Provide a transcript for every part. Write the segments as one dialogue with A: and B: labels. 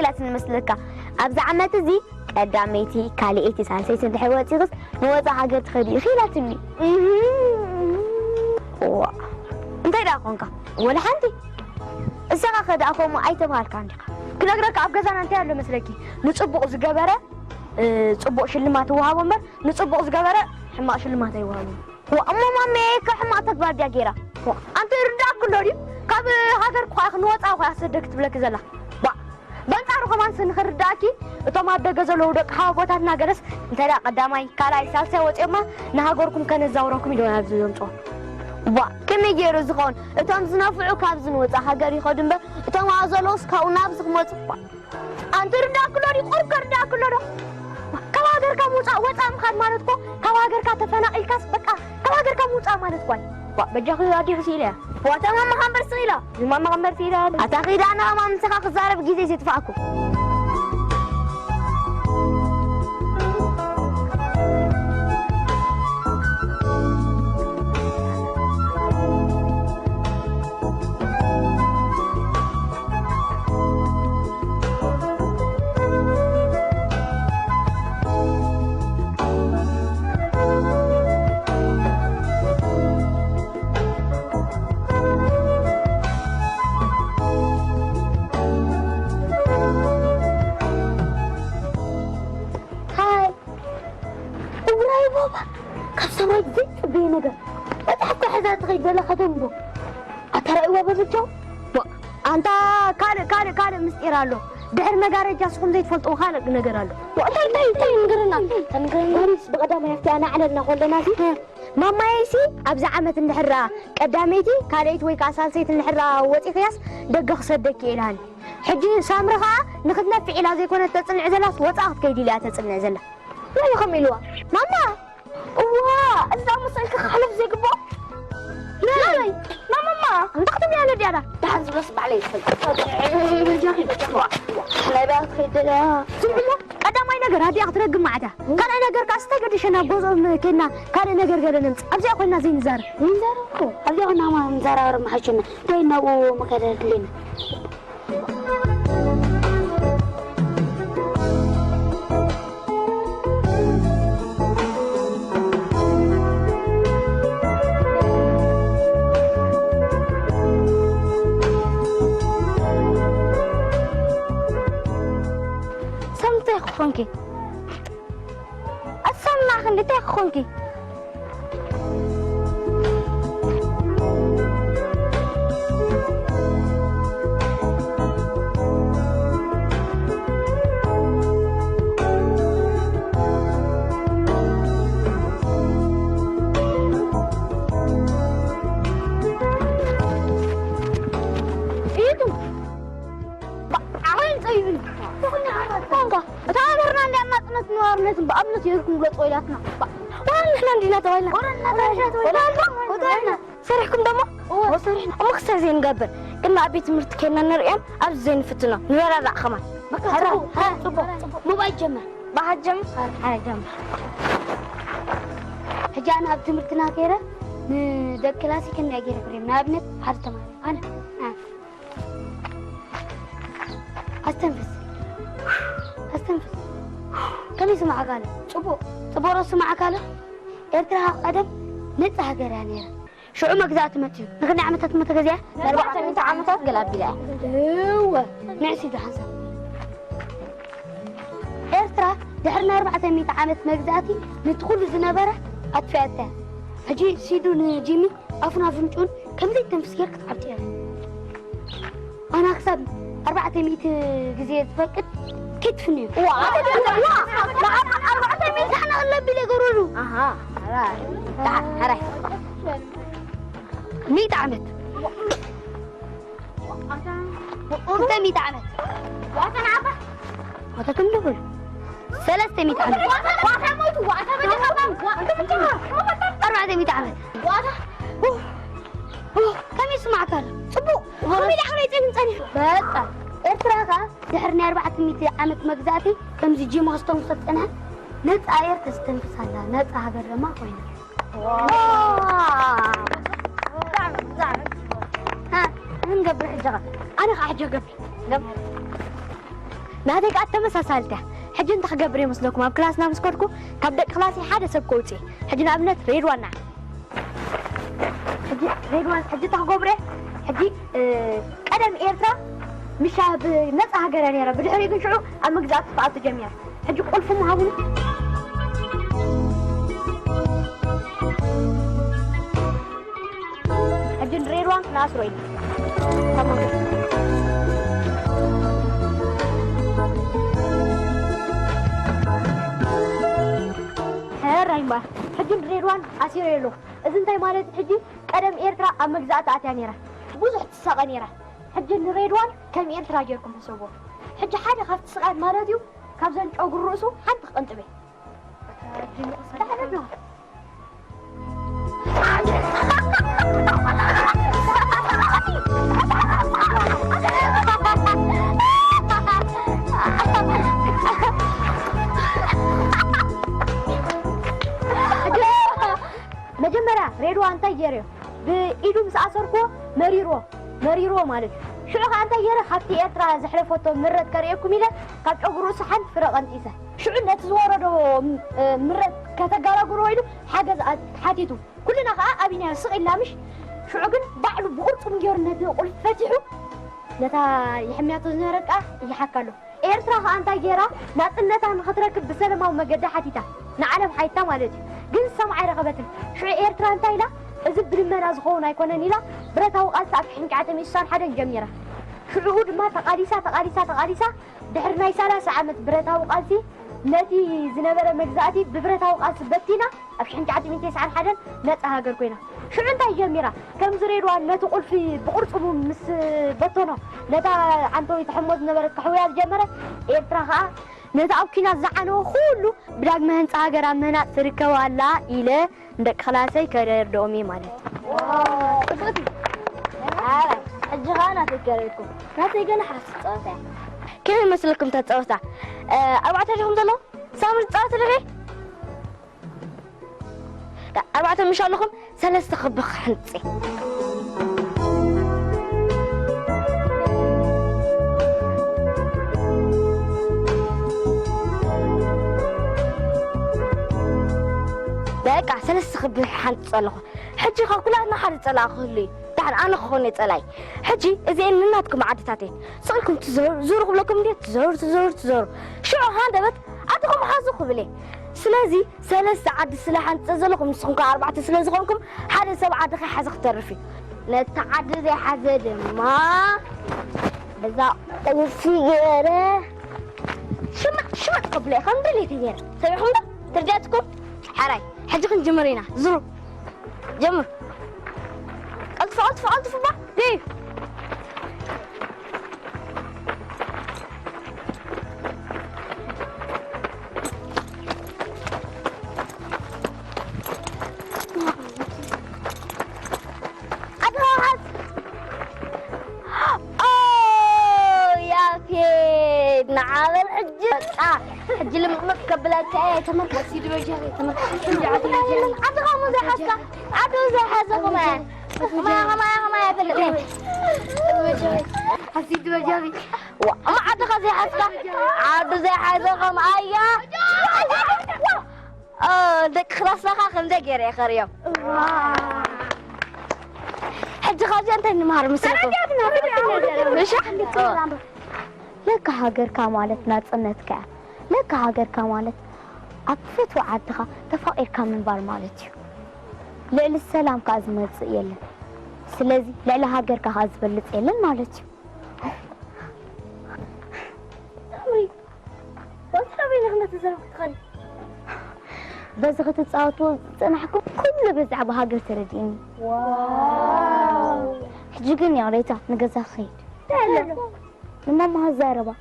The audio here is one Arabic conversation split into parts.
A: إلى سنمسلكا أبزع عمت زي قداميتي كاليتي سالسيتي دحواتي غس نوضع حاجة تخدي خيلاتني انت دا قونكا ولا حنتي الساقا خد اخو ما اي تبال كاندي كنغرك ابغزان انت يالو مسلكي نصبق زغبره صبق شلمات وهابو مر نصبق زغبره حما شلمات يوهابو واما مامي كحما تكبار داغيرا انت يرداك كلوري كاب هاجر خاخ نوصا خو اسدكت بلك زلا بنصارو كمان سنخرداكي اتوم ادغ زلو دق حاغوتاتنا غرس انت دا قداماي كالاي سالسي وصيما نهاغوركم كنزاوركم يدون ابزيوم صو كم يجيرو زخون اتوم زنافعو كابزن وصا هاجر يخدم به اتوم ازلوس كاوناب زخمص انت رداكلوري قرقر داكلورو كواغر كموصا وصا مخاد مالتكو كواغر كتفناقلكاس بقى كواغر كموصا مالتكو بجاخو يادي خسيله واتما مخمر سيلا ما مخمر سيلا اتاخيد انا ما مسخا خزارب غيزي سيتفاكو خدمبو أترى بزجو أنت كار مستيرالو دحر مجارج أسكن زيت فلت وخالق نجرالو تاي نجرنا تنجرنيس بقدام يفتي أنا على النقول ناسي ماما يسي أبز عمت النحرة قداميتي كاريت ويك أساسيت النحرة وتقياس دق خصدك إلهان حجي سامرها نخدنا في علاج يكون تصنع زلاس وصاحت كيدي لا تصنع زلا لا يخملوا ماما واه إذا مسألك خلف زي قبو لا ماما انت اختم يا لديانا تحنز بس علي بجاخي لا بقى خيدلا سمعنا قدام اي نجر هادي اخترق معته كان اي نجر كاستقد شنا بوزم كنا كان نجر غير نمص ابزي اخونا زين نزار نزاركو ابزي اخونا ما نزار ما حشنا تينا ومكرر لنا خونكي أسمع خليتي خونكي ايدو عين طيب نوارنس بأبنس يركم قط ويلاتنا ولا إحنا عندنا تويلنا ولا سرحكم دمو وسرحنا ومخسر زين قبل كنا أبي تمرت كنا نريان أبز زين فتنا نورا لا خمان هرا مو بيجمع بهجم هاي جمع هجانا أبي تمرتنا كيرا ده كلاسي كنا أجير بريم نابنت هذا تمام أنا أستنفس كم يسمع قاله صبو رأس مع قاله إرتها قدم نتها قرانيرا شو عمك ذات متى نحن عمتت متى جزية 400 عمتت قلب بلا هو نعسي ده حسن إرتها دحرنا 400 عمت مجزاتي ندخل زنبرة أتفاتها هجي سيدون جيمي أفنا فنجون كم ذي تنفسير كتعبتي أنا أكسب 400 جزية فكت كتفني واه لا 400 احنا قلب لي قرروا اها تعال هراي 100 عمت انت 100 عمت وانا عبا وانت كم دبل 300 عمت وانا موت وانا بدي 400 عمت وانا كم يسمع كلام صبو هم اللي حريت انساني بقى إرتراها دحرني 400 عمت مجزاتي كم زي جيم هستون ستنا نت آير تستنفس هلا نت هاجر ما قوينا ها من قبل الجغل أنا قاعد قبل نادي قاعد تمساسالته حجي انت خبري مسلكم اب كلاسنا مسكركم كبدك كلاسي حدا سبكوتي حجي نابنت ريدوانا حجي ريدوان حجي تخبري حجي قدم إيرترا مش بنص هاجران يا رب بدحري كنشعو ام مغزات فاط جميع حجي قلفو مهابون حجي ريدوان ناسروي تمام رايمبا حجي ريدوان اسيريلو اذن تاي مالت حجي قدم إيرترا ام مغزات اتيا نيرا بوزح تساق نيرا حجي ريدوان كم إيرترا جيركم تسوبو حجي حاجه خفت سقاد مالتيو كابزن عقر رؤسو حنت قنطبي تعالوا مجمرة ريدوان تايجيريو بإيدو مسأسركو مريرو مالك شو أنت يرى خفتي إترا زحلفوتو مرت كريكم إلى قد أقرأ سحن فرق أنتيسه شو عندنا تزوره مرت كتجارة قرويلو حاجة حاتيتو كلنا خا أبينا صغير لا مش شو عقل بعد بقولكم جورنا تقول فتحوا نتا يحمياتو زهرك يحكلو إيرترا أنت يرى ناتنتا نخطرك بسلامة ومجد حاتيتا نعلم حيتا مالتي جن سمع رغبتك شو إيرترا أنت إلى إذا برمنا زخونا يكونن إلى برتاو قالت أفحنك عتم يصير حدا جميرة شعود ما تقاليسا دحرنا يسالا ساعة برتاو قالتي نتي زنبرة مجزاتي ببرتاو قالت بتينا أفحنك عتم يصير حدا نتها جركوينا شو أنت جميرة كم زريروان لا تقول في بقرصهم مس بطنه نتا عنتو يتحمد نبرة كحويات جمرة إبتراها نتا أوكينا زعنو خلو بلاك مهن تاجر مهنا تركوا لا إلى ندك خلاصي كرر دومي مالت. الجغانة تكرركم لا تيجينا حاسة صوتها كيف مثلكم تتصوتا 14 دولار سامر تصوت لغي لا 4 إن شاء الله لكم 3 خبخ حنصي بقى 3 خبخ حنص لكم حجي كلنا حد صلاة خلي تعال أنا خوني صلاي حجي إذا إنكم عادتاتين صاركم تزوروا لكم دي تزور شو هذا بس أتكم حازقوا بلي سلازي 3 ساعات السلاح نتزلكم نسخنكم 4 سلازكم حدا 7 دقيقة حزق ترفي نتعدد يا حزد ما بزا السيجارة شو ما تقبلي خمدلي تجينا سوي حمدة ترجعتكم حراي حجكم جمرينا زروا جمر ألطف بقى ليه نعم الحجة حجة لما مقبلك تمام وسيد وجهي تمام عدغا مزحسك عدو زحسك ما يفلق حسيد وجهي وما عدغا زحسك عدو زحسك معايا دك خلاص لك خمسة جري آخر يوم حجة خاجة أنت نمهر مسلكم مش لك هاجر كمالت ناصنتك لك هاجر كمالت أكفت وعدها تفائر كمن بار مالتي ليل السلام كازمت يلا سلازي ليل هاجر كهاز بلت يلا مالتي أمري وصحابي نحن تزرق خل بس غتتصاوتوا صنحكم كل بزعب هاجر ترديني واو حجيكن يا ريتا نجزا خير لا ماما هزاربا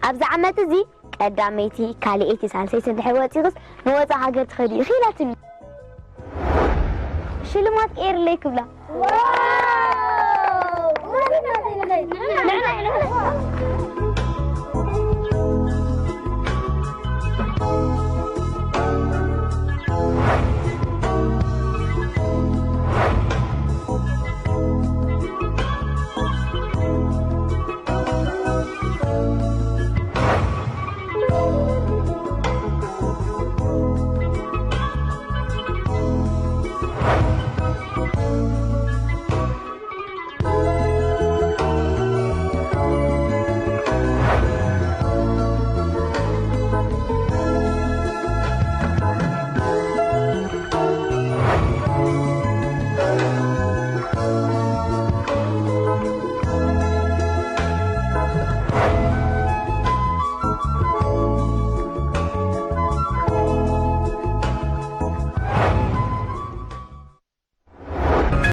A: أبز عمت زي قداميتي كاليتي سالسي سندحواتي غس نوصا هاجر تخدي خيلاتي شلمات اير ليك بلا واو